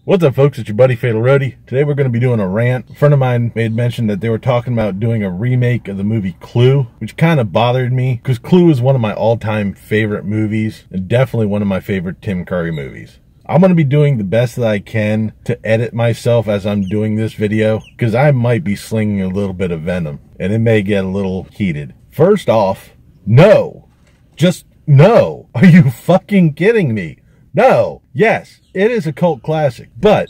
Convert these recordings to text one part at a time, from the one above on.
What's up, folks? It's your buddy Fatalroadie. Today we're going to be doing a rant. A friend of mine made mention that they were talking about doing a remake of the movie Clue, which kind of bothered me because Clue is one of my all-time favorite movies and definitely one of my favorite Tim Curry movies. I'm going to be doing the best that I can to edit myself as I'm doing this video because I might be slinging a little bit of venom and it may get a little heated. First off, no. Just no. Are you fucking kidding me? No. Yes, it is a cult classic, but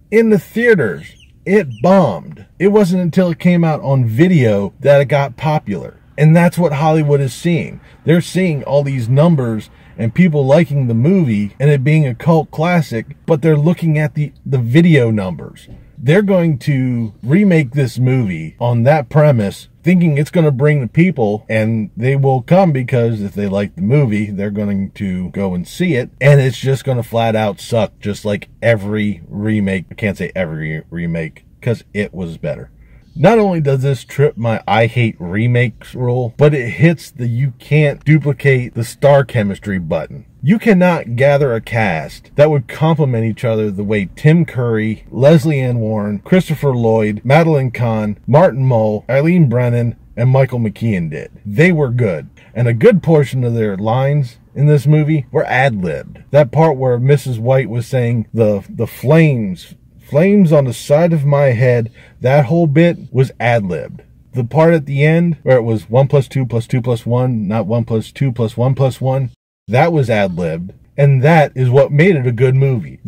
in the theaters, it bombed. It wasn't until it came out on video that it got popular. And that's what Hollywood is seeing. They're seeing all these numbers and people liking the movie and it being a cult classic, but they're looking at the video numbers. They're going to remake this movie on that premise, thinking it's going to bring the people, and they will come because if they like the movie, they're going to go and see it, and it's just going to flat out suck, just like every remake. I can't say every remake, because it was better. Not only does this trip my I hate remakes rule, but it hits the you can't duplicate the star chemistry button. You cannot gather a cast that would complement each other the way Tim Curry, Leslie Ann Warren, Christopher Lloyd, Madeline Kahn, Martin Mull, Eileen Brennan, and Michael McKean did. They were good. And a good portion of their lines in this movie were ad-libbed. That part where Mrs. White was saying the flames on the side of my head, that whole bit was ad-libbed. The part at the end where it was 1 + 2 + 2 + 1, not 1 + 2 + 1 + 1, that was ad-libbed. And that is what made it a good movie.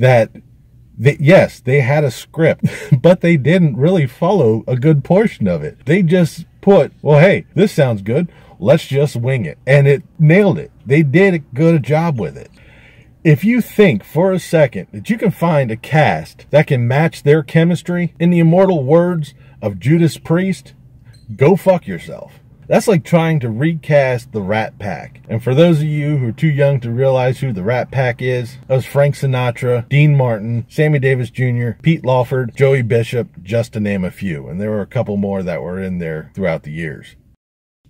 Yes, they had a script, but they didn't really follow a good portion of it. They just put, well, hey, this sounds good. Let's just wing it. And it nailed it. They did a good job with it. If you think for a second that you can find a cast that can match their chemistry, in the immortal words of Judas Priest, go fuck yourself. That's like trying to recast the Rat Pack. And for those of you who are too young to realize who the Rat Pack is, that was Frank Sinatra, Dean Martin, Sammy Davis Jr., Pete Lawford, Joey Bishop, just to name a few. And there were a couple more that were in there throughout the years.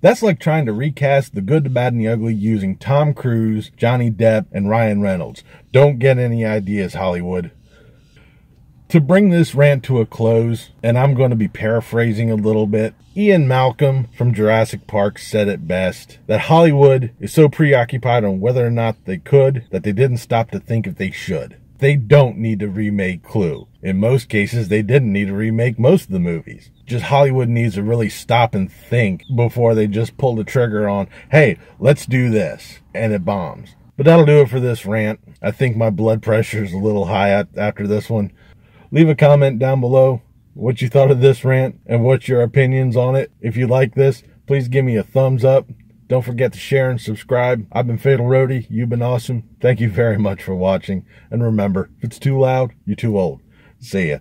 That's like trying to recast The Good, the Bad, and the Ugly using Tom Cruise, Johnny Depp, and Ryan Reynolds. Don't get any ideas, Hollywood. To bring this rant to a close, and I'm going to be paraphrasing a little bit, Ian Malcolm from Jurassic Park said it best, that Hollywood is so preoccupied on whether or not they could, that they didn't stop to think if they should. They don't need to remake Clue. In most cases, they didn't need to remake most of the movies. Just Hollywood needs to really stop and think before they just pull the trigger on, hey, let's do this, and it bombs. But that'll do it for this rant. I think my blood pressure is a little high after this one. Leave a comment down below what you thought of this rant and what's your opinions on it. If you like this, please give me a thumbs up. Don't forget to share and subscribe. I've been Fatalroadie. You've been awesome. Thank you very much for watching. And remember, if it's too loud, you're too old. See ya.